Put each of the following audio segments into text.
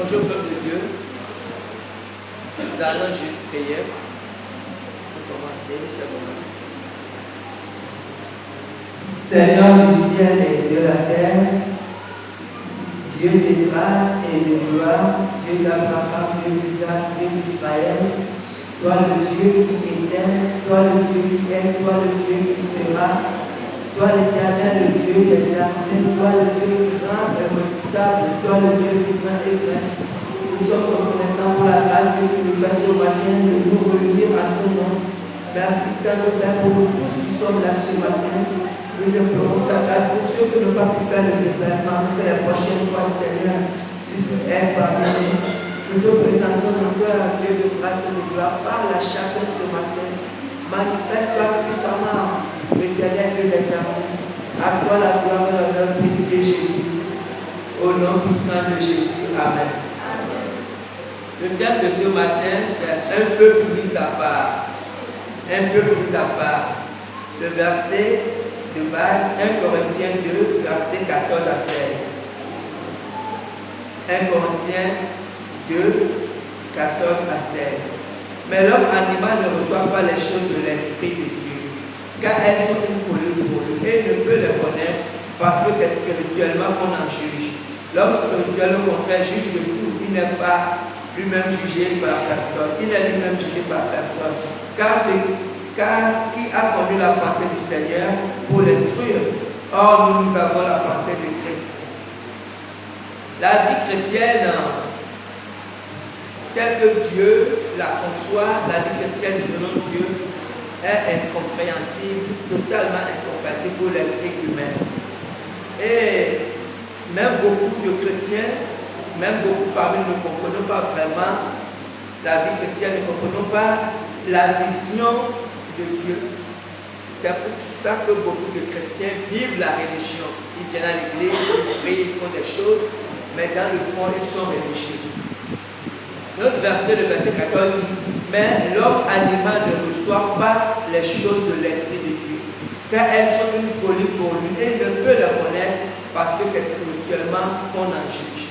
Bonjour peuple de Dieu, nous allons juste prier pour commencer ce moment. Seigneur du ciel et de la terre, Dieu de grâce et de gloire, Dieu d'Abraham, Dieu d'Isaac, Dieu d'Israël, toi le Dieu qui était, toi le Dieu qui est, toi le Dieu qui sera, toi l'Éternel, le Dieu des armées, toi le Dieu grand et redoutable, toi le Dieu du grand et vrai. Nous sommes reconnaissants pour la grâce que tu nous fais ce matin de nous réunir à ton nom. Merci tellement Père pour nous tous qui sommes là ce matin. Nous implorons ta grâce pour ceux qui n'ont pas pu faire le déplacement, que la prochaine fois, Seigneur, tu puisses être parmi nous. Nous te présentons nos cœurs à Dieu de grâce et de gloire. Parle à chacun ce matin. Manifeste-toi puissamment, l'Éternel Dieu des armées. À toi la gloire et l'honneur, précieux Jésus. Au nom puissant de Jésus. Amen. Le thème de ce matin, c'est un peu mis à part. Un peu mis à part. Le verset de base, 1 Corinthiens 2, versets 14 à 16. 1 Corinthiens 2, 14 à 16. Mais l'homme animal ne reçoit pas les choses de l'Esprit de Dieu, car elles sont une folie pour lui, et il ne peut les connaître parce que c'est spirituellement qu'on en juge. L'homme spirituel, au contraire, juge de tout. Il n'est pas lui-même jugé par personne. Il n'est lui-même jugé par personne. Car qui a connu la pensée du Seigneur pour l'instruire? Or, nous avons la pensée de Christ. La vie chrétienne, telle que Dieu la conçoit, la vie chrétienne selon Dieu, est incompréhensible, totalement incompréhensible pour l'esprit humain. Et même beaucoup de chrétiens, même beaucoup parmi nous ne comprenons pas vraiment la vie chrétienne, ne comprenons pas la vision de Dieu. C'est pour ça que beaucoup de chrétiens vivent la religion. Ils viennent à l'église, ils prient, ils font des choses, mais dans le fond, ils sont religieux. Notre verset, le verset 14 dit: mais l'homme animal ne reçoit pas les choses de l'Esprit de Dieu, car elles sont une folie pour lui, et il ne peut les connaître parce que c'est spirituellement qu'on en juge.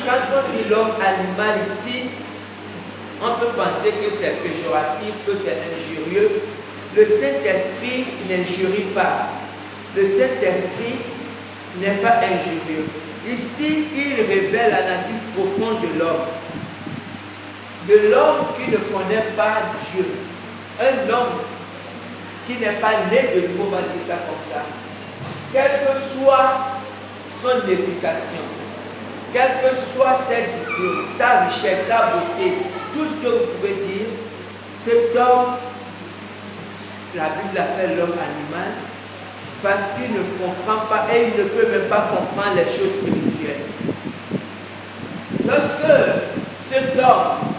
Quand on dit l'homme animal ici, on peut penser que c'est péjoratif, que c'est injurieux. Le Saint-Esprit n'injurie pas. Le Saint-Esprit n'est pas injurieux. Ici, il révèle la nature profonde de l'homme. De l'homme qui ne connaît pas Dieu. Un homme qui n'est pas né de nouveau, on va dire ça comme ça. Quelle que soit son éducation, quelle que soit ses diplômes, sa richesse, sa beauté, tout ce que vous pouvez dire, cet homme, la Bible l'appelle l'homme animal, parce qu'il ne comprend pas et il ne peut même pas comprendre les choses spirituelles. Lorsque cet homme,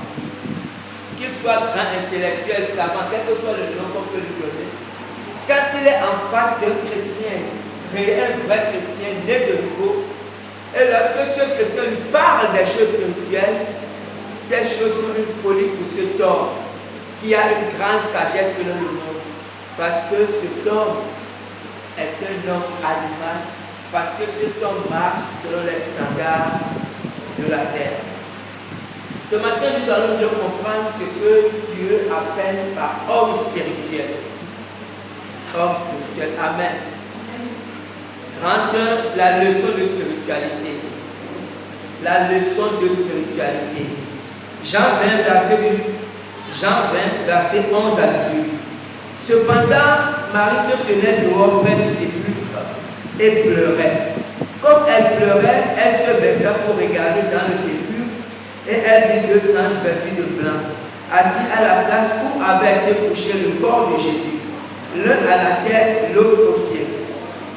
qu'il soit grand, intellectuel, savant, quel que soit le nom qu'on peut lui donner, quand il est en face d'un chrétien, un vrai chrétien, né de nouveau, et lorsque ce chrétien lui parle des choses spirituelles, ces choses sont une folie pour cet homme qui a une grande sagesse selon le monde. Parce que cet homme est un homme animal, parce que cet homme marche selon les standards de la terre. Ce matin, nous allons mieux comprendre ce que Dieu appelle par homme spirituel. Homme spirituel. Amen. Grande, la leçon de spiritualité. La leçon de spiritualité. Jean 20, verset 11 à 18. Cependant, Marie se tenait dehors près du sépulcre et pleurait. Comme elle pleurait, elle se baissa pour regarder dans le sépulcre et elle vit deux anges vêtus de blanc, assis à la place où avait été couché le corps de Jésus, l'un à la tête, l'autre aux pieds.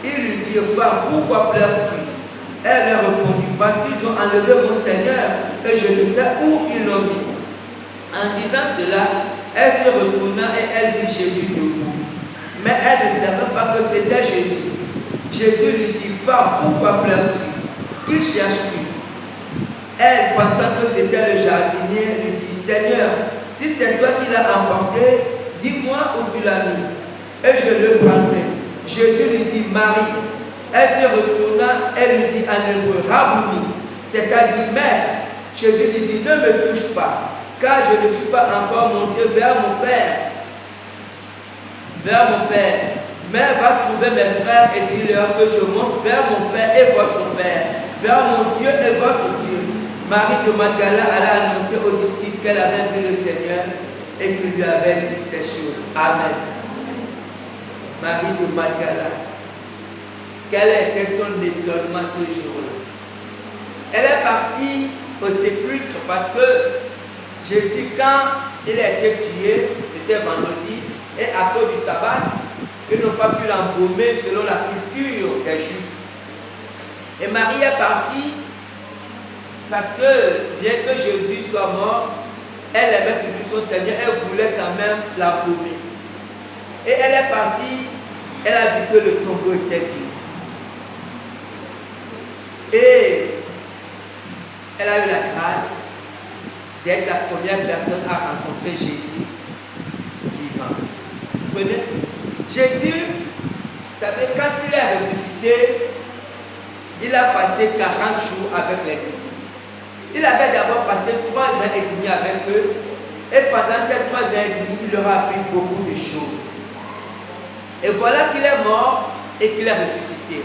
Ils lui dirent: femme, pourquoi pleures-tu? Elle leur répondit: parce qu'ils ont enlevé mon Seigneur et je ne sais où ils l'ont mis. En disant cela, elle se retourna et elle vit Jésus debout. Mais elle ne savait pas que c'était Jésus. Jésus lui dit: femme, pourquoi pleures-tu? Qui cherches-tu? Elle, pensant que c'était le jardinier, lui dit: Seigneur, si c'est toi qui l'as emporté, dis-moi où tu l'as mis, et je le prendrai. Jésus lui dit: Marie. Elle se retourna, elle lui dit en hébreu: Rabouni, c'est-à-dire maître. Jésus lui dit, ne me touche pas, car je ne suis pas encore monté vers mon Père. Vers mon Père. Mais va trouver mes frères et dis-leur que je monte vers mon Père et votre Père, vers mon Dieu et votre Dieu. Marie de Magdala alla annoncer aux disciples qu'elle avait vu le Seigneur et qu'il lui avait dit ces choses. Amen. Marie de Magdala. Quel était son étonnement ce jour-là? Elle est partie au sépulcre parce que Jésus, quand il a été tué, c'était vendredi, et à cause du sabbat, ils n'ont pas pu l'embaumer selon la culture des Juifs. Et Marie est partie parce que, bien que Jésus soit mort, elle aimait toujours son Seigneur, elle voulait quand même l'embaumer. Et elle est partie, elle a vu que le tombeau était vide. Et elle a eu la grâce d'être la première personne à rencontrer Jésus vivant. Vous comprenez? Jésus, vous savez, quand il est ressuscité, il a passé 40 jours avec les disciples. Il avait d'abord passé 3 ans et demi avec eux, et pendant ces 3 ans et demi, il leur a appris beaucoup de choses. Et voilà qu'il est mort et qu'il est ressuscité.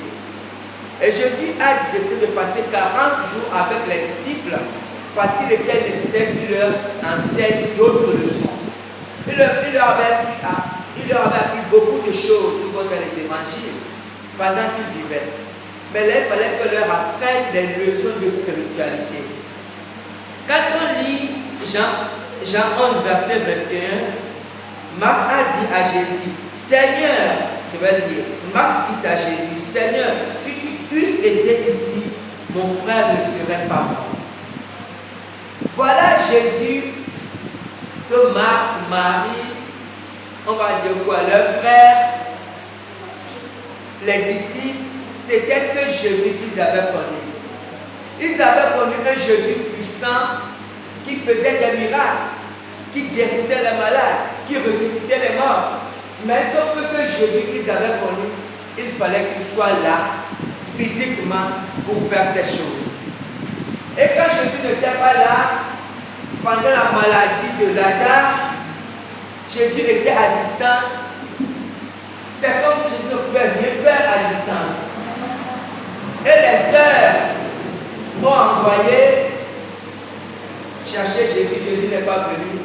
Et Jésus a décidé de passer 40 jours avec les disciples parce qu'il était nécessaire qu'il leur enseigne d'autres leçons. Il leur avait appris beaucoup de choses, tout comme dans les évangiles, pendant qu'ils vivaient. Mais là, il fallait que leur apprenne des leçons de spiritualité. Quand on lit Jean 11, verset 21, Marc a dit à Jésus, Seigneur, je vais lire, Marc dit à Jésus, Seigneur, si tu eusses été ici, mon frère ne serait pas mort. Voilà Jésus que Marc, Marie, on va dire quoi, leurs frères, les disciples, c'était ce Jésus qu'ils avaient connu. Ils avaient connu un Jésus puissant qui faisait des miracles, qui guérissait les malades, qui ressuscitait les morts. Mais sauf que ce Jésus qu'ils avaient connu, il fallait qu'il soit là, physiquement, pour faire ces choses. Et quand Jésus n'était pas là, pendant la maladie de Lazare, Jésus était à distance. C'est comme si Jésus ne pouvait rien faire à distance. Et les sœurs ont envoyé chercher Jésus. Jésus n'est pas venu.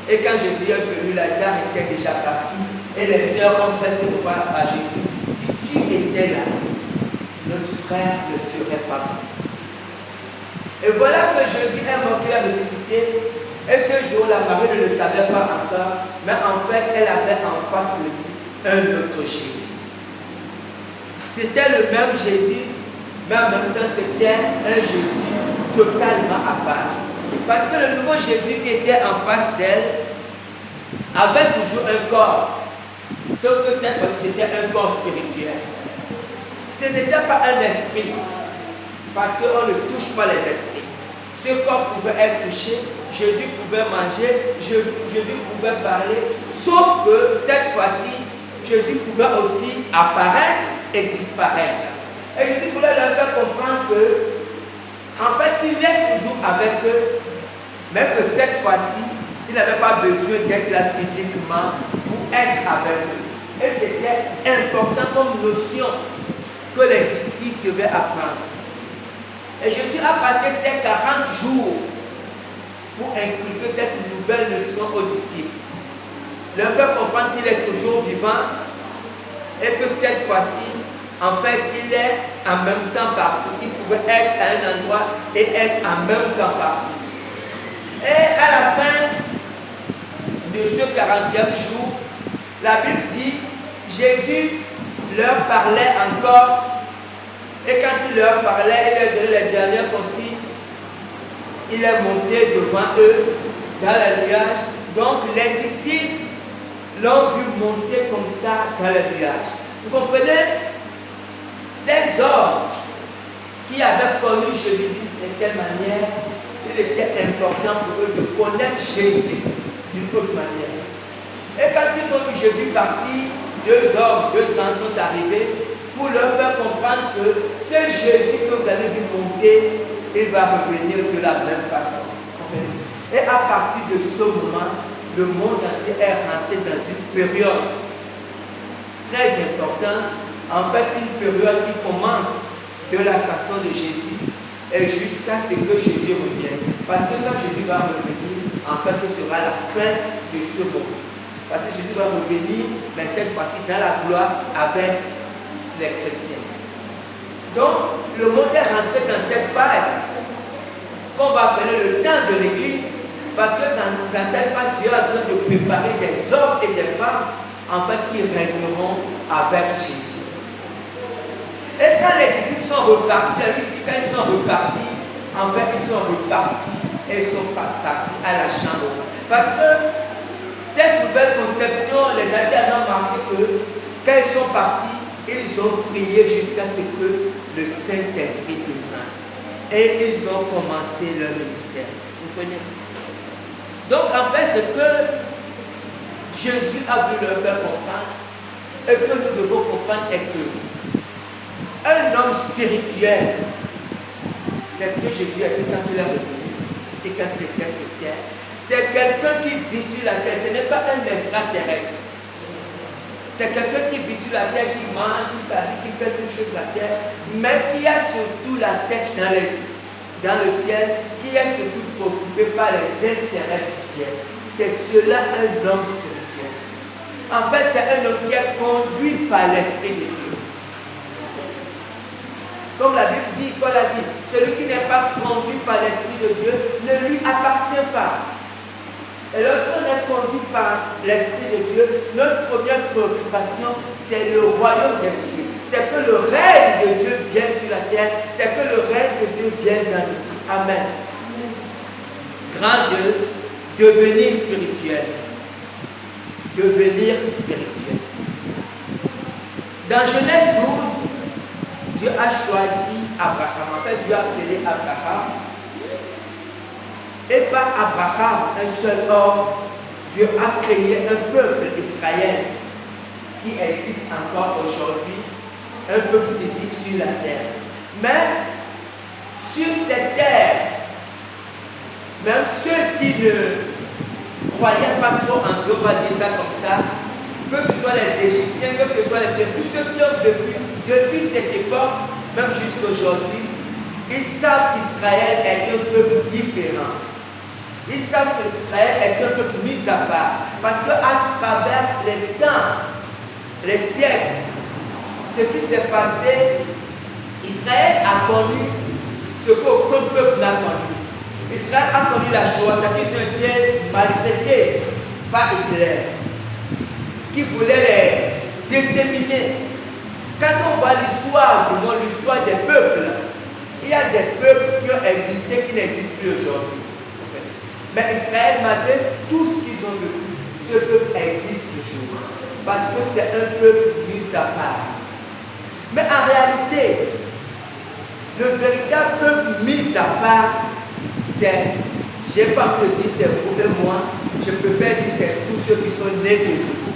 Et quand Jésus est venu, Lazare était déjà parti. Et les sœurs ont fait ce repas à Jésus. Si tu étais là, notre frère ne serait pas mort. Et voilà que Jésus est mort, qu'il a ressuscité. Et ce jour-là, Marie ne le savait pas encore. Mais en fait, elle avait en face de lui un autre Jésus. C'était le même Jésus, mais en même temps, c'était un Jésus totalement à part. Parce que le nouveau Jésus qui était en face d'elle avait toujours un corps. Sauf que cette fois-ci, c'était un corps spirituel. Ce n'était pas un esprit. Parce qu'on ne touche pas les esprits. Ce corps pouvait être touché, Jésus pouvait manger, Jésus pouvait parler. Sauf que cette fois-ci, Jésus pouvait aussi apparaître et disparaître. Et Jésus voulait leur faire comprendre que, en fait, il est toujours avec eux, mais que cette fois-ci, il n'avait pas besoin d'être là physiquement pour être avec eux. Et c'était important comme notion que les disciples devaient apprendre. Et Jésus a passé ces 40 jours pour inculquer cette nouvelle leçon aux disciples. Leur faire comprendre qu'il est toujours vivant et que cette fois-ci, en fait, il est en même temps partout. Il pouvait être à un endroit et être en même temps partout. Et à la fin de ce 40e jour, la Bible dit, Jésus leur parlait encore. Et quand il leur parlait, il leur donnait les derniers consignes. Il est monté devant eux dans les nuages. Donc les disciples l'ont vu monter comme ça dans les nuages. Vous comprenez? Ces hommes qui avaient connu Jésus d'une certaine manière, il était important pour eux de connaître Jésus d'une autre manière. Et quand ils ont vu Jésus partir, 2 hommes, 2 ans sont arrivés pour leur faire comprendre que ce Jésus que vous avez vu monter il va revenir de la même façon. Et à partir de ce moment, le monde entier est rentré dans une période très importante, en fait une période qui commence de l'ascension de Jésus et jusqu'à ce que Jésus revienne. Parce que quand Jésus va revenir, en fait ce sera la fin de ce monde. Parce que Jésus va revenir, mais cette fois-ci dans la gloire avec les chrétiens. Donc le monde est rentré dans cette phase qu'on va appeler le temps de l'Église, parce que dans cette phase, Dieu est en train de préparer des hommes et des femmes en fait qui régneront avec Jésus. Et quand les disciples sont repartis, quand ils sont repartis, en fait ils sont repartis et ils sont partis à la chambre. Parce que cette nouvelle conception les a tellement marqués que quand ils sont partis, ils ont prié jusqu'à ce que le Saint-Esprit descende. Et ils ont commencé leur ministère. Vous comprenez? Donc en fait, ce que Jésus a voulu leur faire comprendre, et que nous devons comprendre, est que un homme spirituel, c'est ce que Jésus a dit quand il est revenu et quand il était sur terre, c'est quelqu'un qui vit sur la terre, ce n'est pas un extraterrestre. C'est quelqu'un qui vit sur la terre, qui mange, qui s'habille, qui fait toutes choses sur la terre, mais qui a surtout la tête dans le ciel, qui est surtout préoccupé par les intérêts du ciel. C'est cela un homme spirituel. En fait, c'est un homme qui est conduit par l'Esprit de Dieu. Comme la Bible dit, Paul a dit, celui qui n'est pas conduit par l'Esprit de Dieu ne lui appartient pas. Et lorsqu'on est conduit par l'Esprit de Dieu, notre première préoccupation, c'est le royaume des cieux. C'est que le règne de Dieu vienne sur la terre. C'est que le règne de Dieu vienne dans nous. Amen. Grand Dieu, devenir spirituel. Devenir spirituel. Dans Genèse 12, Dieu a choisi Abraham. En fait, Dieu a appelé Abraham. Et par Abraham, un seul homme, Dieu a créé un peuple Israël qui existe encore aujourd'hui, un peuple physique sur la terre. Mais sur cette terre, même ceux qui ne croyaient pas trop en Dieu, on va dire ça comme ça, que ce soit les Égyptiens, que ce soit les Dieux, tous ceux qui ont vécu depuis cette époque, même jusqu'à aujourd'hui, ils savent qu'Israël est un peuple différent. Ils savent qu'Israël est un peuple mis à part. Parce qu'à travers les temps, les siècles, ce qui s'est passé, Israël a connu ce qu'aucun peuple n'a connu. Israël a connu la Shoah, c'est qu'ils ont été maltraités par Hitler, qui voulait les disséminer. Quand on voit l'histoire du monde, l'histoire des peuples, il y a des peuples qui ont existé qui n'existent plus aujourd'hui. Mais Israël, malgré tout ce qu'ils ont vécu, ce peuple existe toujours. Parce que c'est un peuple mis à part. Mais en réalité, le véritable peuple mis à part, c'est, je n'ai pas envie de dire c'est vous et moi, je préfère dire c'est tous ceux qui sont nés de nouveau.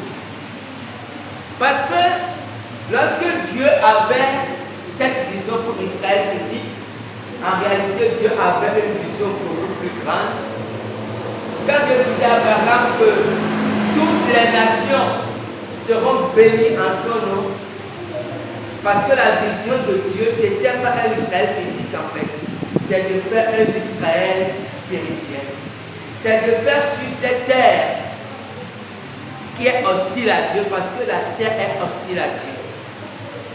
Parce que lorsque Dieu avait cette vision pour Israël physique, en réalité Dieu avait une vision beaucoup plus grande. Quand Dieu disait à Abraham que toutes les nations seront bénies en ton nom, parce que la vision de Dieu, c'était pas un Israël physique en fait, c'est de faire un Israël spirituel. C'est de faire sur cette terre qui est hostile à Dieu, parce que la terre est hostile à Dieu.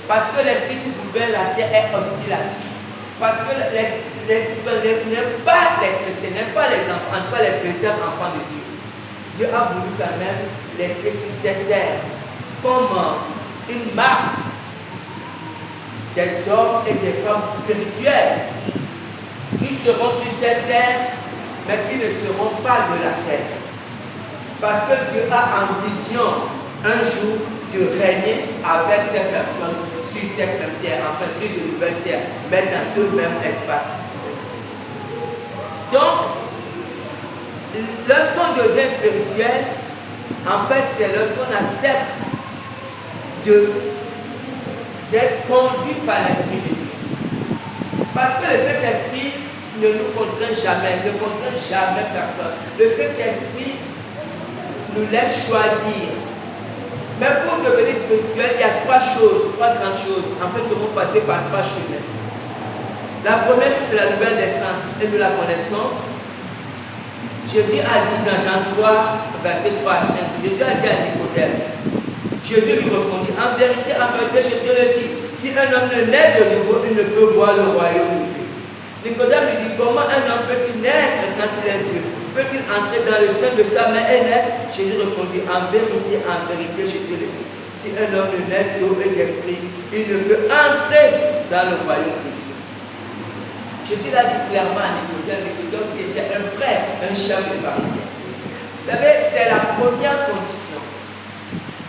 Parce que l'esprit qui gouverne la terre est hostile à Dieu. Parce que l'esprit n'aime pas les chrétiens, n'aime pas les enfants, en tout cas les véritables enfants de Dieu. Dieu a voulu quand même laisser sur cette terre comme une marque des hommes et des femmes spirituels qui seront sur cette terre, mais qui ne seront pas de la terre. Parce que Dieu a en vision un jour de régner avec ces personnes sur cette même terre, enfin sur de nouvelles terres, mais dans ce même espace. Donc, lorsqu'on devient spirituel, en fait, c'est lorsqu'on accepte d'être conduit par l'Esprit de Dieu. Parce que le Saint-Esprit ne nous contraint jamais, ne contraint jamais personne. Le Saint-Esprit nous laisse choisir. Mais pour devenir spirituel, il y a trois grandes choses. En fait, nous devons passer par trois chemins. La première chose, c'est la nouvelle naissance, et nous la connaissons. Jésus a dit dans Jean 3, verset 3 à 5, Jésus a dit à Nicodème, Jésus lui répondit, en vérité, je te le dis, si un homme ne naît de nouveau, il ne peut voir le royaume de Dieu. Nicodème lui dit, comment un homme peut-il naître quand il est vieux? Peut-il entrer dans le sein de sa mère et naître? Jésus répondit, en vérité, je te le dis, si un homme ne naît d'eau et d'esprit, il ne peut entrer dans le royaume de Dieu. Jésus l'a dit clairement à Nicodème qui était un prêtre, un chef de pharisien. Vous savez, c'est la première condition.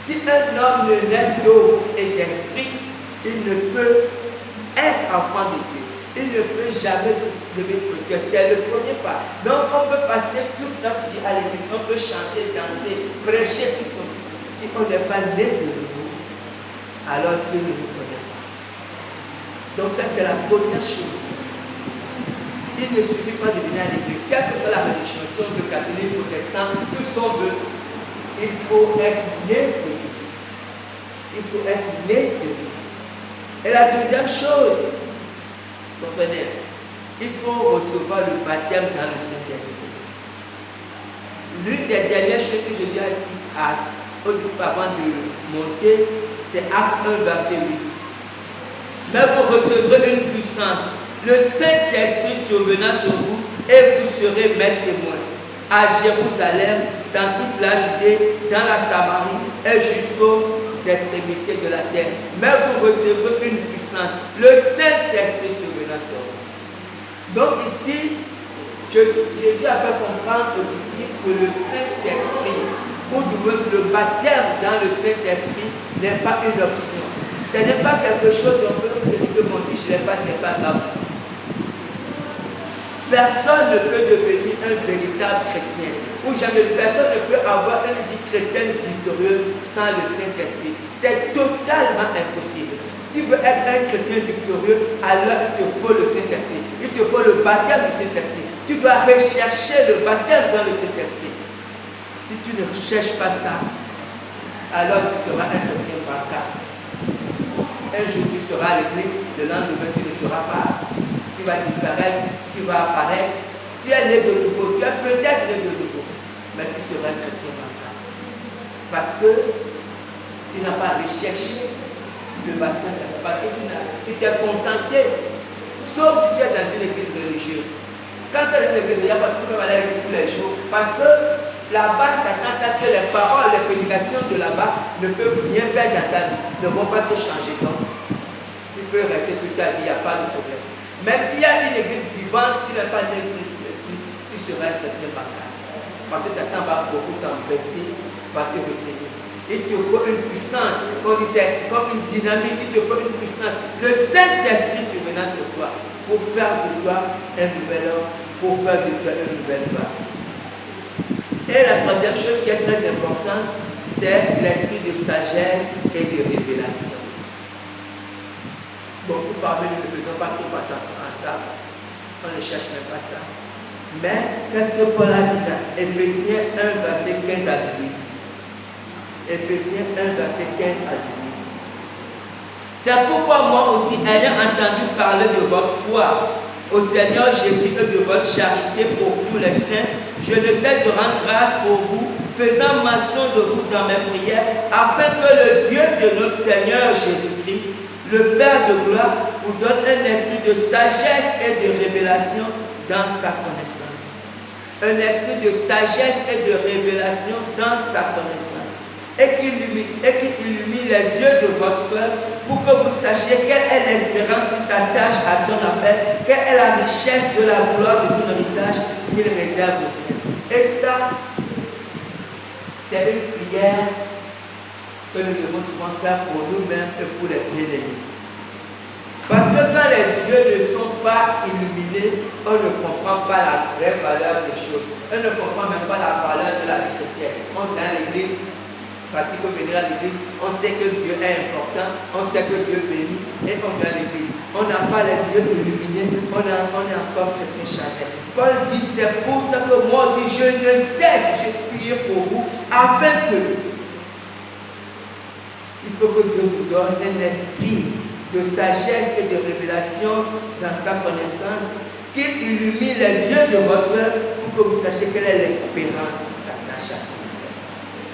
Si un homme ne naît d'eau et d'esprit, il ne peut être enfant de Dieu. Il ne peut jamais devenir spirituel. C'est le premier pas. Donc on peut passer toute notre vie à l'église, on peut chanter, danser, prêcher, tout ce qu'on veut. Si on n'est pas né de nouveau, alors Dieu ne nous connaît pas. Donc ça, c'est la première chose. Il ne suffit pas de venir à l'église, quelle que soit la religion, si on veut catholique, protestant, tout ce qu'on veut, il faut être né de nouveau. Il faut être né de nouveau. Et la deuxième chose, comprenez, il faut recevoir le baptême dans le Saint-Esprit. L'une des dernières choses que Jésus a dit au disciple avant de monter, c'est Acte 1, verset 8. Mais vous recevrez une puissance. Le Saint-Esprit survenant sur vous et vous serez mes témoins à Jérusalem, dans toute la Judée, dans la Samarie et jusqu'aux extrémités de la terre. Mais vous recevrez une puissance. Le Saint-Esprit survenant sur vous. Donc ici, Jésus a fait comprendre aux disciples que le Saint-Esprit, ou du moins le baptême dans le Saint-Esprit, n'est pas une option. Ce n'est pas quelque chose dont on peut vous dire que bon, si je ne l'ai pas, ce n'est pas grave. Personne ne peut devenir un véritable chrétien. Ou jamais personne ne peut avoir une vie chrétienne victorieuse sans le Saint-Esprit. C'est totalement impossible. Tu veux être un chrétien victorieux, alors il te faut le Saint-Esprit. Il te faut le baptême du Saint-Esprit. Tu dois rechercher le baptême dans le Saint-Esprit. Si tu ne cherches pas ça, alors tu seras un chrétien bancal. Un jour tu seras à l'église, le lendemain tu ne seras pas. Tu vas disparaître, tu vas apparaître. Tu es né de nouveau, tu es peut-être né de nouveau, mais tu seras un chrétien bancal. Parce que tu n'as pas recherché le baptême, parce que tu t'es contenté, sauf si tu es dans une église religieuse. Quand tu es dans une église, il n'y a pas de problème à aller tous les jours, parce que là-bas, Satan sait que les paroles, les prédications de là-bas ne peuvent rien faire dans ta vie, ne vont pas te changer. Donc, tu peux rester toute ta vie, il n'y a pas de problème. Mais s'il y a une église vivante, tu n'es pas une église l'esprit, tu seras un chrétien bancal. Parce que Satan va beaucoup t'embêter, va te retenir. Il te faut une puissance, comme c'est comme une dynamique, il te faut une puissance. Le Saint-Esprit survenant sur toi pour faire de toi un nouvel homme, pour faire de toi une nouvelle femme. Et la troisième chose qui est très importante, c'est l'esprit de sagesse et de révélation. Beaucoup parmi nous ne faisons pas trop attention à ça. On ne cherche même pas ça. Mais qu'est-ce que Paul a dit dans Éphésiens 1, verset 15 à 18? Éphésiens 1, verset 15 à 18. C'est pourquoi moi aussi, ayant entendu parler de votre foi au Seigneur Jésus et de votre charité pour tous les saints, je ne cesse de rendre grâce pour vous, faisant mention de vous dans mes prières, afin que le Dieu de notre Seigneur Jésus-Christ, le Père de gloire, vous donne un esprit de sagesse et de révélation dans sa connaissance. Un esprit de sagesse et de révélation dans sa connaissance. Et qu'il illumine les yeux de votre cœur pour que vous sachiez quelle est l'espérance qui s'attache à son appel, quelle est la richesse de la gloire de son héritage qu'il réserve aux saints. Et ça, c'est une prière que nous devons souvent faire pour nous-mêmes et pour les bien-aimés. Parce que quand les yeux ne sont pas illuminés, on ne comprend pas la vraie valeur des choses. On ne comprend même pas la valeur de la vie chrétienne. On vient à l'église parce qu'il faut venir à l'église. On sait que Dieu est important, on sait que Dieu bénit et on vient à l'église. on n'a pas les yeux illuminés, on est encore chrétien charnel. Paul dit, c'est pour ça que moi aussi je ne cesse de prier pour vous, afin que il faut que Dieu vous donne un esprit de sagesse et de révélation dans sa connaissance, qu'il illumine les yeux de votre cœur pour que vous sachiez quelle est l'espérance qui s'attache à son cœur.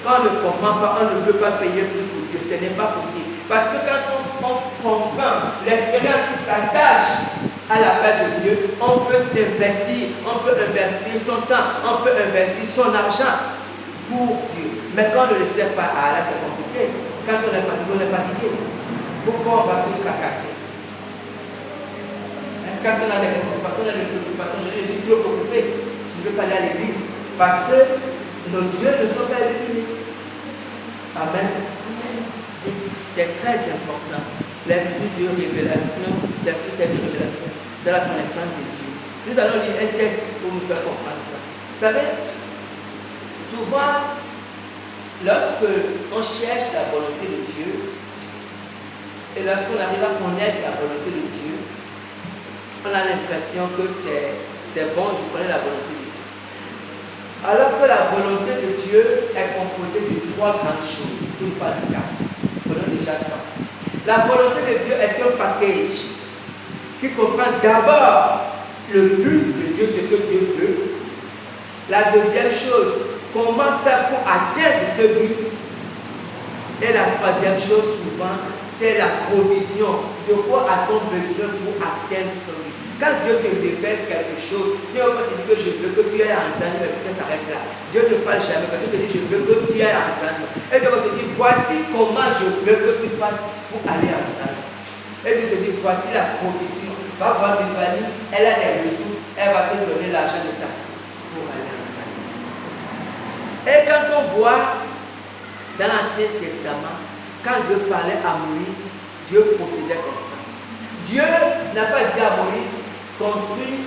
Quand on ne comprend pas, on ne peut pas payer plus pour Dieu, ce n'est pas possible. Parce que quand on comprend l'espérance qui s'attache à l'appel de Dieu, on peut s'investir, on peut investir son temps, on peut investir son argent pour Dieu. Mais quand on ne le sait pas, là c'est compliqué. Quand on est fatigué. Pourquoi on va se tracasser? Quand on a des préoccupations, je suis trop occupé. Je ne peux pas aller à l'église. Parce que nos yeux ne sont pas illuminés. Amen. C'est très important. L'esprit de révélation, l'esprit de révélation, de la connaissance de Dieu. Nous allons lire un texte pour nous faire comprendre ça. Vous savez, souvent, lorsque on cherche la volonté de Dieu, et lorsqu'on arrive à connaître la volonté de Dieu, on a l'impression que c'est bon, je connais la volonté de Dieu. Alors que la volonté de Dieu est composée de trois grandes choses. Tout pas de quatre. Prenons déjà trois. La volonté de Dieu est un package qui comprend d'abord le but de Dieu, ce que Dieu veut. La deuxième chose, comment faire pour atteindre ce but. Et la troisième chose, souvent, c'est la provision. De quoi a-t-on besoin pour atteindre ce but? Quand Dieu te révèle quelque chose, Dieu ne va pas te dire que je veux que tu ailles en Zambie, et puis ça s'arrête là. Dieu ne parle jamais. Quand Dieu te dit je veux que tu ailles en Zambie, et Dieu va te dire voici comment je veux que tu fasses pour aller en Zambie. Et Dieu te dit voici la provision. Va voir Mivani, elle a des ressources, elle va te donner l'argent de taxi pour aller en Zambie. Et quand on voit dans l'Ancien Testament, quand Dieu parlait à Moïse, Dieu procédait comme ça. Dieu n'a pas dit à Moïse, construis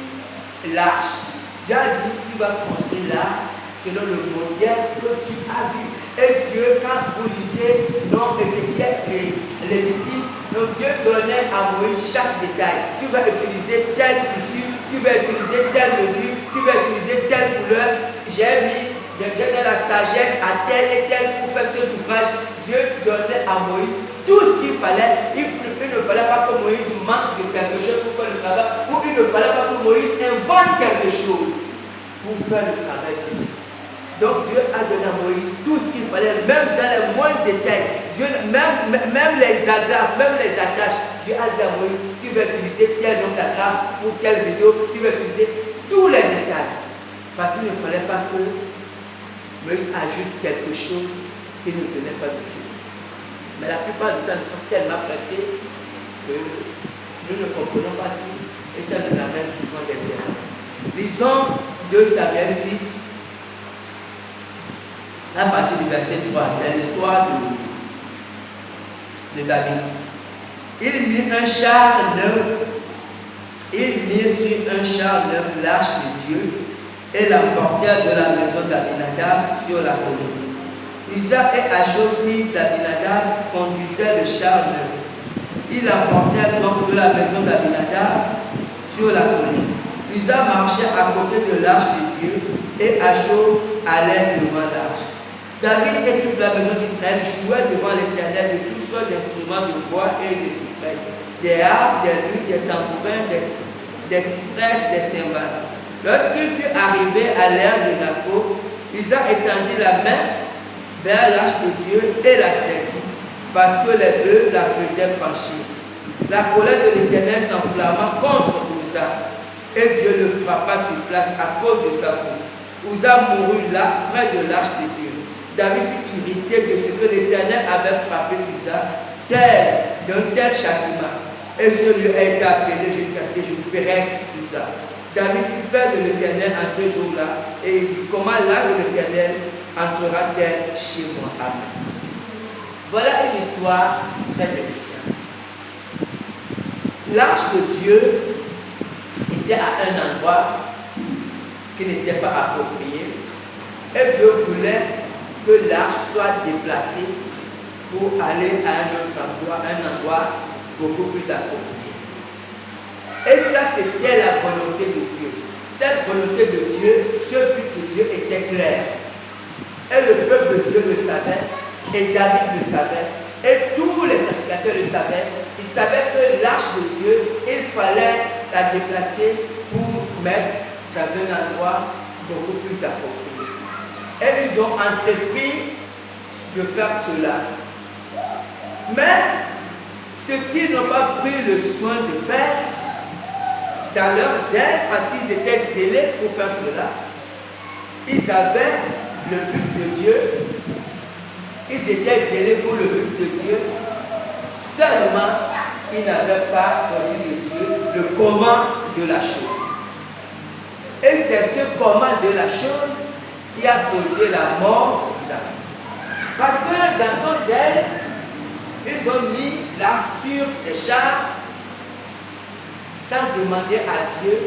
l'arche. Dieu a dit, tu vas construire l'arche selon le modèle que tu as vu. Et Dieu, quand vous lisez Ézéchiel et Lévitique, donc Dieu donnait à Moïse chaque détail. Tu vas utiliser tel tissu, tu vas utiliser telle mesure, tu vas utiliser telle couleur. J'ai donné la sagesse à tel et tel pour faire cet ouvrage. Dieu donnait à Moïse tout ce qu'il fallait. Il ne fallait pas que Moïse manque de quelque chose pour faire le travail, ou il ne fallait pas que Moïse invente quelque chose pour faire le travail de Dieu. Donc Dieu a donné à Moïse tout ce qu'il fallait, même dans les moindres détails. Dieu, même les agrafes, même les attaches. Dieu a dit à Moïse, tu vas utiliser tel nombre d'agrafes pour telle vidéo, tu vas utiliser tous les détails. Parce qu'il ne fallait pas que Moïse ajoute quelque chose qui ne venait pas de Dieu. Mais la plupart du temps, nous sommes tellement pressés que nous ne comprenons pas tout et ça nous amène souvent des erreurs. Lisons 2 Samuel 6, à partir du verset 3. C'est l'histoire de David. Il mit un char neuf, il mit sur un char neuf l'arche de Dieu et l'emportèrent de la maison d'Abinadab sur la colline. Uza et Achot, fils d'Abinadab, conduisaient le char neuf. Ils l'emportèrent donc de la maison d'Abinadab sur la colline. Uza marchait à côté de l'arche de Dieu et Achot allait devant l'arche. David et toute la maison d'Israël jouaient devant l'Éternel de toutes sortes d'instruments de bois et de cyprès, des harpes, des luttes, des tambourins, des sistresses, des cymbales. Lorsqu'il fut arrivé à l'ère de Naco, Uza étendit la main vers l'arche de Dieu et la saisit, parce que les bœufs la faisaient pencher. La colère de l'Éternel s'enflamma contre Uza, et Dieu le frappa sur place à cause de sa faute. Uza mourut là, près de l'arche de Dieu. David fut irrité de ce que l'Éternel avait frappé Uza, d'un tel châtiment. Et ce lieu a été appelé jusqu'à ce jour Peretz Uza. David eut peur de l'Éternel en ce jour-là, et il dit, comment l'âme de l'Éternel entrera-t-elle chez moi? Amen. Voilà une histoire très édifiante. L'arche de Dieu était à un endroit qui n'était pas approprié, et Dieu voulait que l'arche soit déplacée pour aller à un autre endroit, un endroit beaucoup plus approprié. Et ça, c'était la volonté de Dieu. Cette volonté de Dieu, ce but de Dieu était clair. Et le peuple de Dieu le savait, et David le savait, et tous les sacrificateurs le savaient. Ils savaient que l'arche de Dieu, il fallait la déplacer pour mettre dans un endroit beaucoup plus approprié. Et ils ont entrepris de faire cela. Mais ce qu'ils n'ont pas pris le soin de faire, dans leur zèle, parce qu'ils étaient zélés pour faire cela, ils avaient le but de Dieu, ils étaient zélés pour le but de Dieu, seulement ils n'avaient pas reçu de Dieu le comment de la chose. Et c'est ce comment de la chose qui a causé la mort d'Isaac. Parce que dans son zèle, ils ont mis la sur des chars sans demander à Dieu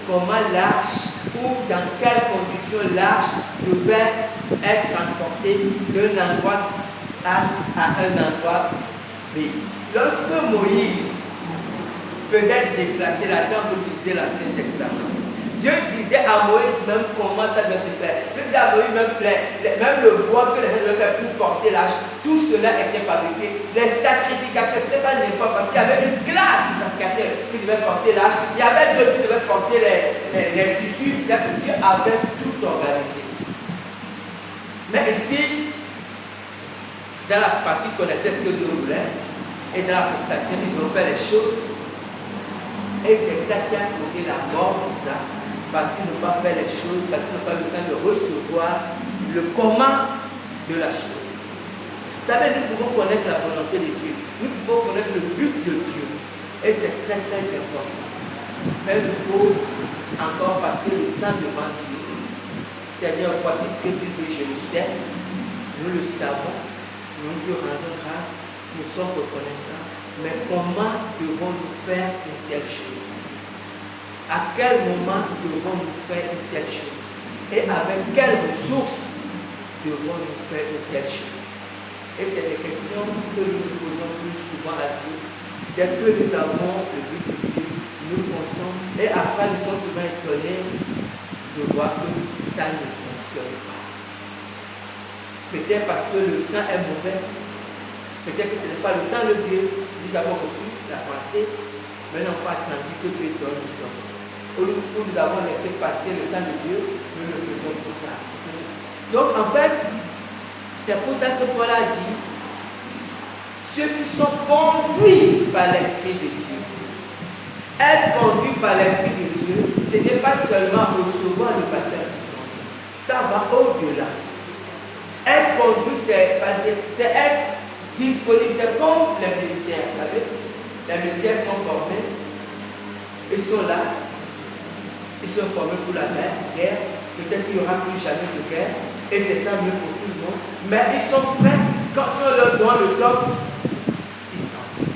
comment l'arche ou dans quelles conditions l'arche devait être transportée d'un endroit A à un endroit B. Lorsque Moïse faisait déplacer l'arche, quand vous lisez l'Ancien Testament, Dieu disait à Moïse même comment ça doit se faire. Dieu disait à Moïse même le bois que les gens devaient faire pour porter l'arche, tout cela était fabriqué. Les sacrificateurs, ce n'était pas n'importe, parce qu'il y avait une classe de sacrificateurs qui devaient porter l'arche. Il y avait d'autres qui devaient porter les tissus. Dieu avait tout organisé. Mais ici, parce qu'ils connaissaient ce que Dieu voulait, et dans la prestation, ils ont fait les choses. Et c'est ça qui a causé la mort de ça. Parce qu'ils n'ont pas fait les choses, parce qu'ils n'ont pas eu le temps de recevoir le comment de la chose. Vous savez, nous pouvons connaître la volonté de Dieu. Nous pouvons connaître le but de Dieu. Et c'est très très important. Mais il faut encore passer le temps devant Dieu. Seigneur, voici ce que tu veux, je le sais. Nous le savons. Nous te rendons grâce. Nous sommes reconnaissants. Mais comment devons-nous faire une telle chose? À quel moment devons-nous faire une telle chose? Et avec quelles ressources devons-nous faire une telle chose? Et c'est des questions que nous nous posons plus souvent à Dieu. Dès que nous avons le but de Dieu, nous fonçons. Et après, nous sommes souvent étonnés de voir que ça ne fonctionne pas. Peut-être parce que le temps est mauvais. Peut-être que ce n'est pas le temps de Dieu. Nous avons reçu la pensée, mais n'avons pas attendu que Dieu donne le temps. Où nous avons laissé passer le temps de Dieu, nous le faisons trop tard. Donc en fait, c'est pour ça que Paul a dit, ceux qui sont conduits par l'Esprit de Dieu. Être conduit par l'Esprit de Dieu, ce n'est pas seulement recevoir le baptême. Ça va au-delà. Être conduit, c'est être disponible. C'est comme les militaires, vous savez. Les militaires sont formés, ils sont là, ils sont formés pour la guerre. Peut-être qu'il n'y aura plus jamais de guerre, et c'est tant mieux pour tout le monde. Mais ils sont prêts, quand si on leur donne le top, ils s'en vont.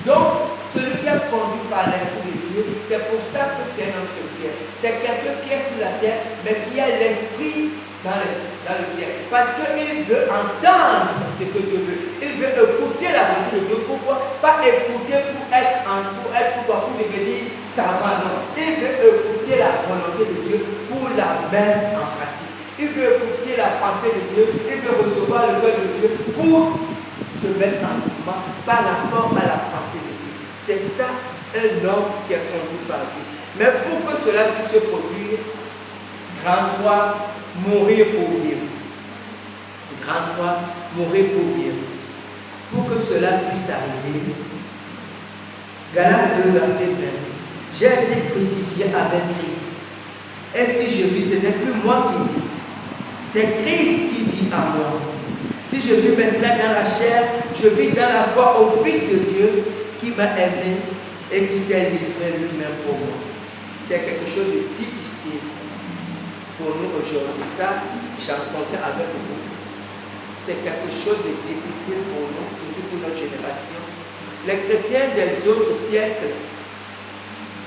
Donc, celui qui est conduit par l'Esprit de Dieu, c'est pour ça que c'est un spirituel. C'est quelqu'un qui est sur la terre, mais qui a l'Esprit dans le ciel. Parce qu'il veut entendre ce que Dieu veut. Il veut écouter la volonté de Dieu. Pourquoi? Pas écouter pour devenir savant. Non. Il veut écouter la volonté de Dieu pour la mettre en pratique. Il veut écouter la pensée de Dieu. Il veut recevoir le cœur de Dieu pour se mettre en mouvement par rapport à la pensée de Dieu. C'est ça un homme qui est conduit par Dieu. Mais pour que cela puisse se produire, grand roi, mourir pour vivre. Grand roi, mourir pour vivre. Pour que cela puisse arriver, Galates 2, verset 20. J'ai été crucifié avec Christ. Et si je vis, ce n'est plus moi qui vis. C'est Christ qui vit en moi. Si je vis maintenant dans la chair, je vis dans la foi au Fils de Dieu qui m'a aimé et qui s'est livré lui-même pour moi. C'est quelque chose de difficile pour nous aujourd'hui. Ça, j'en conviens avec vous. C'est quelque chose de difficile pour nous, surtout pour notre génération. Les chrétiens des autres siècles,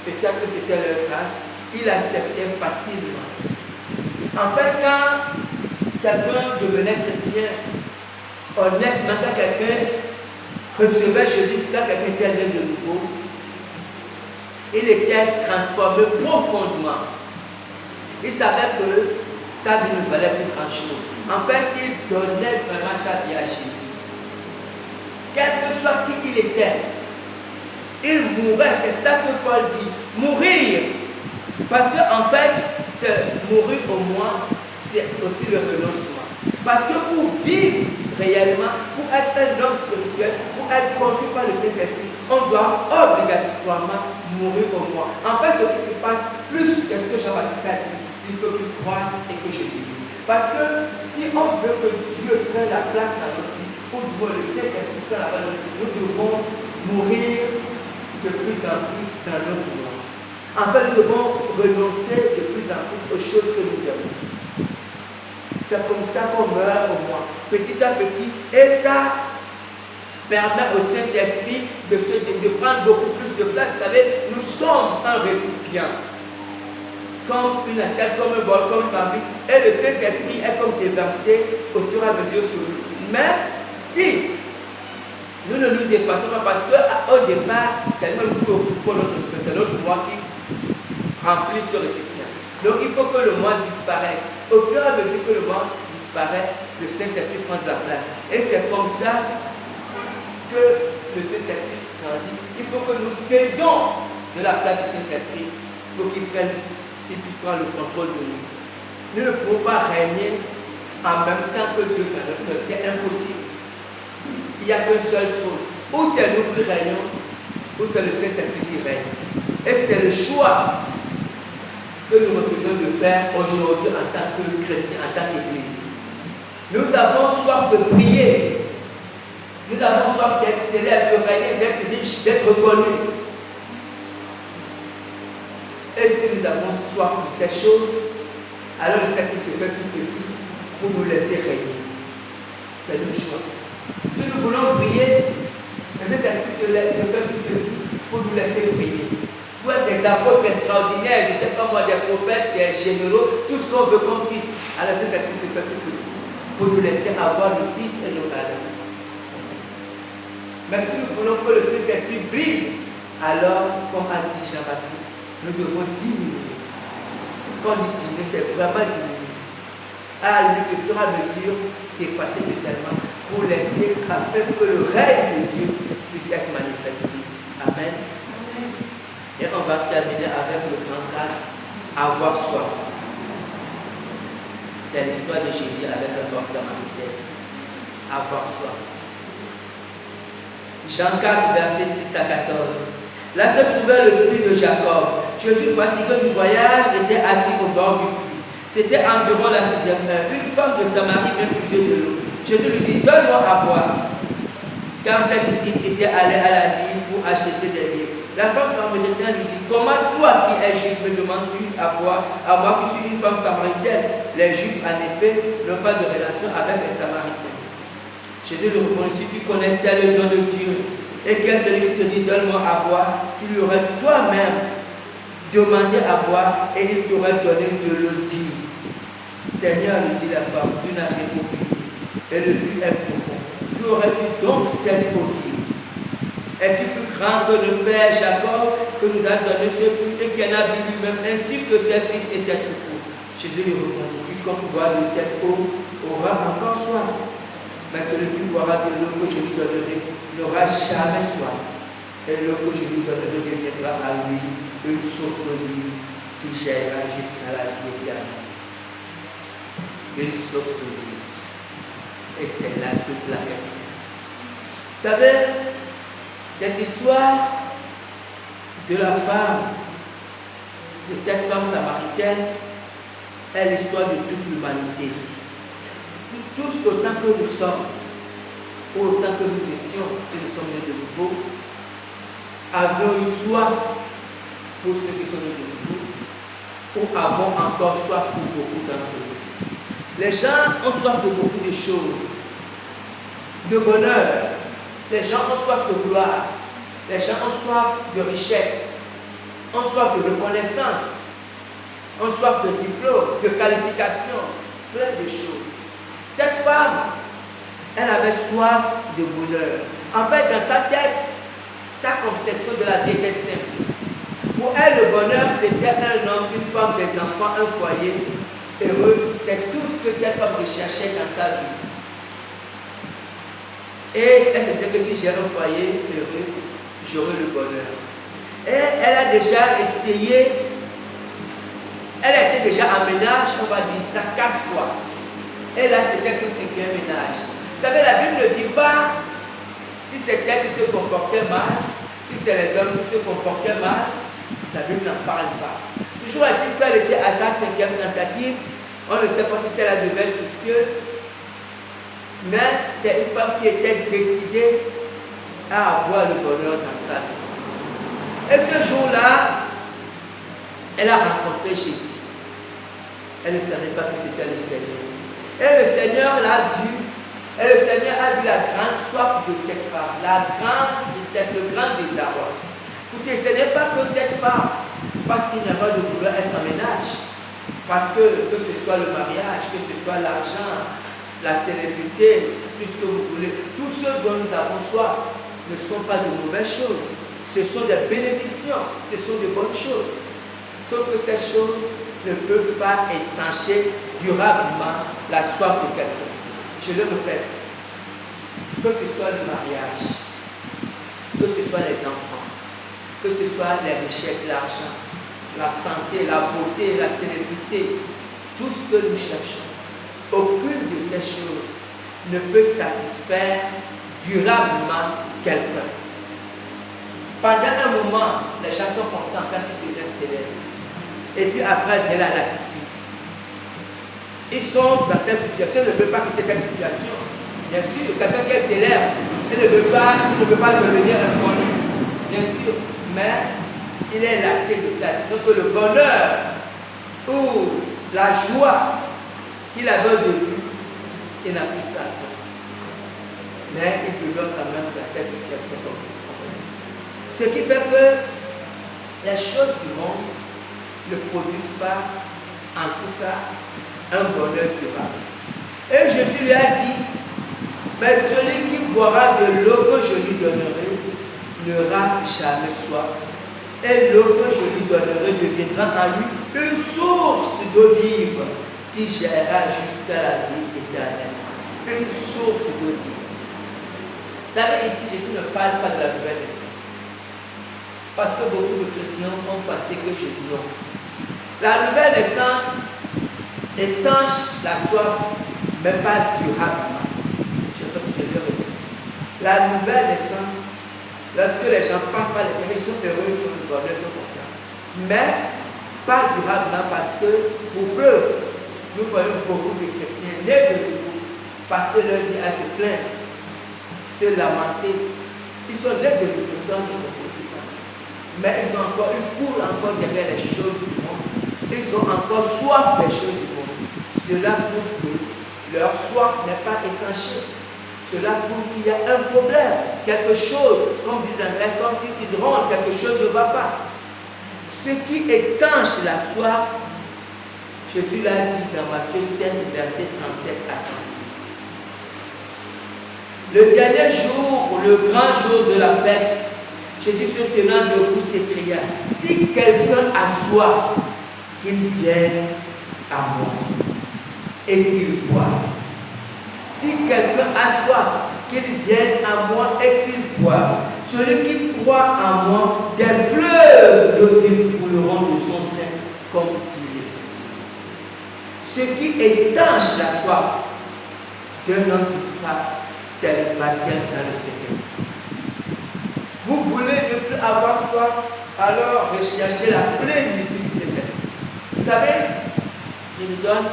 peut-être que c'était leur grâce, ils acceptaient facilement. En fait, quand quelqu'un devenait chrétien, honnêtement, quand quelqu'un recevait Jésus, quand quelqu'un était né de nouveau, il était transformé profondément. Il savait que sa vie ne valait plus grand chose. En fait, il donnait vraiment sa vie à Jésus. Quel que soit qui il était, il mourait. C'est ça que Paul dit. Mourir. Parce qu'en fait, c'est mourir au moins, c'est aussi le renoncement. Parce que pour vivre réellement, pour être un homme spirituel, pour être conduit par le Saint-Esprit, on doit obligatoirement mourir au moins. En fait, ce qui se passe, plus c'est ce que Jean-Baptiste a dit, il faut qu'il croisse et que je vive. Parce que si on veut que Dieu prenne la place dans notre vie, ou du moins le Saint-Esprit prenne la place dans notre vie, nous devons mourir de plus en plus dans notre monde. En fait, nous devons renoncer de plus en plus aux choses que nous aimons. C'est comme ça qu'on meurt au moins, petit à petit. Et ça permet au Saint-Esprit de prendre beaucoup plus de place. Vous savez, nous sommes un récipient. Comme une assiette, comme un bol, comme une marmite. Et le Saint-Esprit est comme déversé au fur et à mesure sur nous. Mais si nous ne nous effaçons pas, parce qu'au départ, c'est nous qui occupons notre esprit, c'est notre moi qui remplit ce récipient. Donc il faut que le moi disparaisse. Au fur et à mesure que le moi disparaît, le Saint-Esprit prend de la place. Et c'est comme ça que le Saint-Esprit grandit. Il faut que nous cédons de la place du Saint-Esprit pour qu'il puisse prendre le contrôle de nous. Nous ne pouvons pas régner en même temps que Dieu dans notre cœur. C'est impossible. Il n'y a qu'un seul trône. Ou c'est nous qui régnons, ou c'est le Saint-Esprit qui règne. Et c'est le choix que nous refusons de faire aujourd'hui en tant que chrétiens, en tant qu'Église. Nous avons soif de prier. Nous avons soif d'être célèbres, de régner, d'être riches, d'être reconnus. Et si nous avons soif de ces choses, alors le Saint-Esprit se fait tout petit pour nous laisser régner. C'est le choix. Si nous voulons prier, le Saint-Esprit se fait tout petit pour nous laisser prier. Pour être des apôtres extraordinaires, je ne sais pas moi, des prophètes, des généraux, tout ce qu'on veut comme titre. Alors le Saint-Esprit se fait tout petit pour nous laisser avoir nos titres et nos valeurs. Mais si nous voulons que le Saint-Esprit brille, alors, comme a dit Jean-Baptiste, nous devons diminuer. Quand on dit diminuer, c'est vraiment diminuer. À lui, au fur et à mesure, s'effacer totalement pour laisser, afin que le règne de Dieu puisse être manifesté. Amen. Et on va terminer avec le grand cadre, avoir soif. C'est l'histoire de Jésus avec la femme samaritaine. Avoir soif. Jean 4, versets 6 à 14. Là se trouvait le puits de Jacob. Jésus, fatigué du voyage, était assis au bord du puits. C'était environ la 6e heure. Une femme de Samarie vint puiser de l'eau. Jésus lui dit, donne-moi à boire. Car ses disciples étaient allés à la ville pour acheter des livres. La femme samaritaine lui dit, comment toi qui es juif me demandes-tu à boire, à moi qui suis une femme samaritaine? Les juifs, en effet, n'ont pas de relation avec les samaritains. Jésus lui répondit, si tu connaissais le don de Dieu, et qu'est celui qui te dit donne-moi à boire, tu lui aurais toi-même demandé à boire et il t'aurait donné de l'eau vive. Seigneur, lui dit la femme, tu n'as rien puisé et le puits est profond. Tu aurais-tu donc cette eau vive? Es-tu plus grand que le Père Jacob que nous a donné ce puits et qui en a bu lui-même ainsi que ses fils et ses troupeaux? Jésus lui répondit, quiconque boit de cette eau aura encore soif. Mais celui qui boira de l'eau que je lui donnerai n'aura jamais soif. Et l'eau que je lui donnerai deviendra à lui une source d'eau vive qui jaillira jusqu'à la vie éternelle. Une source de vie. Et c'est là toute la question. Vous savez, cette histoire de la femme, de cette femme samaritaine, est l'histoire de toute l'humanité. Tous, autant que nous sommes, ou autant que nous étions, si nous sommes nés de nouveau, avions eu soif pour ceux qui sont nés de nouveau, ou avons encore soif pour beaucoup d'entre nous. Les gens ont soif de beaucoup de choses, de bonheur. Les gens ont soif de gloire. Les gens ont soif de richesse, ont soif de reconnaissance, ont soif de diplôme, de qualification, plein de choses. Cette femme, elle avait soif de bonheur. En fait, dans sa tête, sa conception de la vie était simple. Pour elle, le bonheur, c'était un homme, une femme, des enfants, un foyer heureux. C'est tout ce que cette femme recherchait dans sa vie. Et elle se disait que si j'ai un foyer heureux, j'aurai le bonheur. Et elle a déjà essayé, elle a été déjà en ménage, on va dire ça 4 fois. Et là, c'était son 5e ménage. Vous savez, la Bible ne dit pas si c'est elle qui se comportait mal, si c'est les hommes qui se comportaient mal. La Bible n'en parle pas. Toujours est-il qu'elle était à sa 5e tentative. On ne sait pas si c'est la nouvelle fructueuse. Mais c'est une femme qui était décidée à avoir le bonheur dans sa vie. Et ce jour-là, elle a rencontré Jésus. Elle ne savait pas que c'était le Seigneur. Et le Seigneur l'a vu. Et le Seigneur a vu la grande soif de cette femme, la grande tristesse, le grand désarroi. Écoutez, ce n'est pas que cette femme fasse une erreur de vouloir être en ménage. Parce que ce soit le mariage, que ce soit l'argent, la célébrité, tout ce que vous voulez, tout ce dont nous avons soif ne sont pas de mauvaises choses. Ce sont des bénédictions, ce sont de bonnes choses. Sauf que ces choses ne peuvent pas étancher durablement la soif de quelqu'un. Je le répète, que ce soit le mariage, que ce soit les enfants, que ce soit les richesses, l'argent, la santé, la beauté, la célébrité, tout ce que nous cherchons, aucune de ces choses ne peut satisfaire durablement quelqu'un. Pendant un moment, les gens sont contents quand ils deviennent célèbres. Et puis après vient la lassitude. Ils sont dans cette situation, ils ne veulent pas quitter cette situation. Bien sûr, quelqu'un qui est célèbre, il ne veut pas devenir inconnu. Bien sûr, mais il est lassé de ça. Disons que le bonheur ou la joie qu'il avait au début, il n'a plus ça. Mais il demeure quand même dans cette situation comme ça. Ce qui fait que les choses du monde ne produisent pas, en tout cas, un bonheur durable. Et Jésus lui a dit, mais celui qui boira de l'eau que je lui donnerai n'aura jamais soif. Et l'eau que je lui donnerai deviendra en lui une source d'eau vive qui gérera jusqu'à la vie éternelle. Une source d'eau vive. Vous savez, ici, Jésus ne parle pas de la nouvelle naissance. Parce que beaucoup de chrétiens ont pensé que je dis non. La nouvelle naissance étanche la soif, mais pas durablement. Je le redis. La nouvelle naissance, lorsque les gens passent par l'esprit, ils sont heureux, ils sont bonheur, ils sont contents. Mais pas durablement parce que, pour preuve, nous voyons beaucoup de chrétiens nés de nouveau passer leur vie à se plaindre, se lamenter. Ils sont nés de nouveau sans nous occuper. Mais ils ont encore une cour encore derrière les choses du monde. Ils ont encore soif des choses du monde. Cela prouve que leur soif n'est pas étanchée. Cela prouve qu'il y a un problème, quelque chose, comme disent les Anglais, something is wrong, quelque chose ne va pas. Ce qui étanche la soif, Jésus l'a dit dans Matthieu 7, verset 37 à 38. Le dernier jour, le grand jour de la fête, Jésus se tenant debout s'écria, si quelqu'un a soif, qu'il vienne à moi et qu'il boive. Si quelqu'un a soif, qu'il vienne à moi et qu'il boive. Celui qui croit en moi, des fleuves de vie couleront de son sein, comme dit l'Écriture. Ce qui étanche la soif d'un homme qui parle, c'est le baptême dans le Saint-Esprit. Vous voulez ne plus avoir soif, alors recherchez la plénitude du Saint-Esprit. Vous savez, je vous donne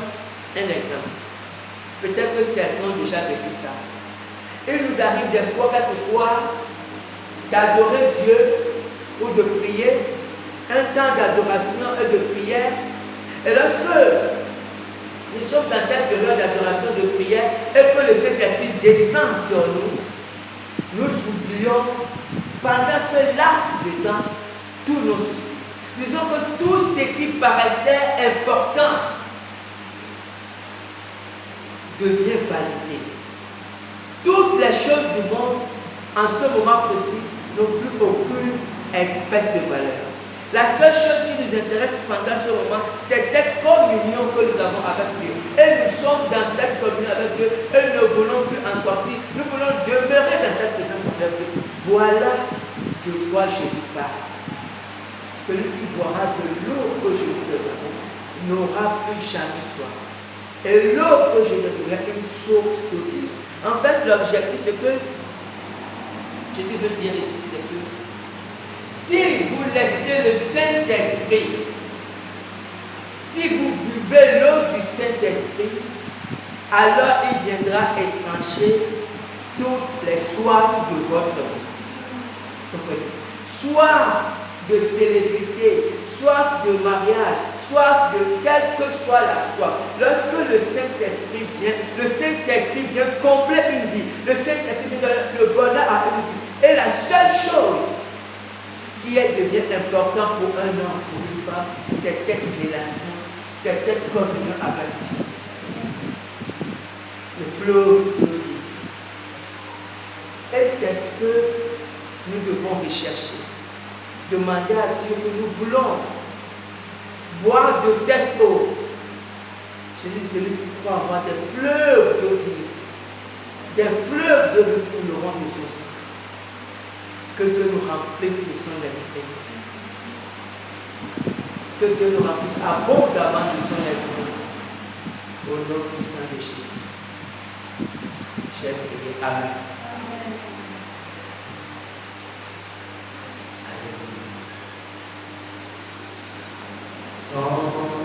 un exemple. Peut-être que certains ont déjà vécu ça. Il nous arrive des fois, quelquefois, d'adorer Dieu ou de prier, un temps d'adoration et de prière. Et lorsque nous sommes dans cette période d'adoration et de prière et que le Saint-Esprit descend sur nous, nous oublions pendant ce laps de temps tous nos soucis. Disons que tout ce qui paraissait important devient validé. Toutes les choses du monde, en ce moment précis, n'ont plus aucune espèce de valeur. La seule chose qui nous intéresse pendant ce moment, c'est cette communion que nous avons avec Dieu. Et nous sommes dans cette communion avec Dieu et nous ne voulons plus en sortir. Nous voulons demeurer dans cette présence avec Dieu. Voilà de quoi Jésus parle. Celui qui boira de l'eau que je vous donnerai n'aura plus jamais soif. Et l'eau que je donnerai est une source de vie. En fait, l'objectif, c'est que Jésus veut dire ici, c'est que si vous laissez le Saint-Esprit, si vous buvez l'eau du Saint-Esprit, alors il viendra étancher toutes les soifs de votre vie. Comprenez? Soif de célébrité, soif de mariage, soif de quelle que soit la soif. Lorsque le Saint-Esprit vient combler une vie. Le Saint-Esprit vient donner le bonheur à une vie. Et la seule chose qui devient important pour un homme, pour une femme, c'est cette relation, c'est cette communion avec Dieu. Le fleuve de vie. Et c'est ce que nous devons rechercher. Demander à Dieu que nous voulons boire de cette eau. Jésus dit, celui qui croit avoir des fleuves de vie. Des fleuves de vie qui nous rendent des sources. Que Dieu nous remplisse de son esprit. Que Dieu nous remplisse abondamment de son esprit. Au nom puissant de Jésus. Cher prier. Amen. Alléluia.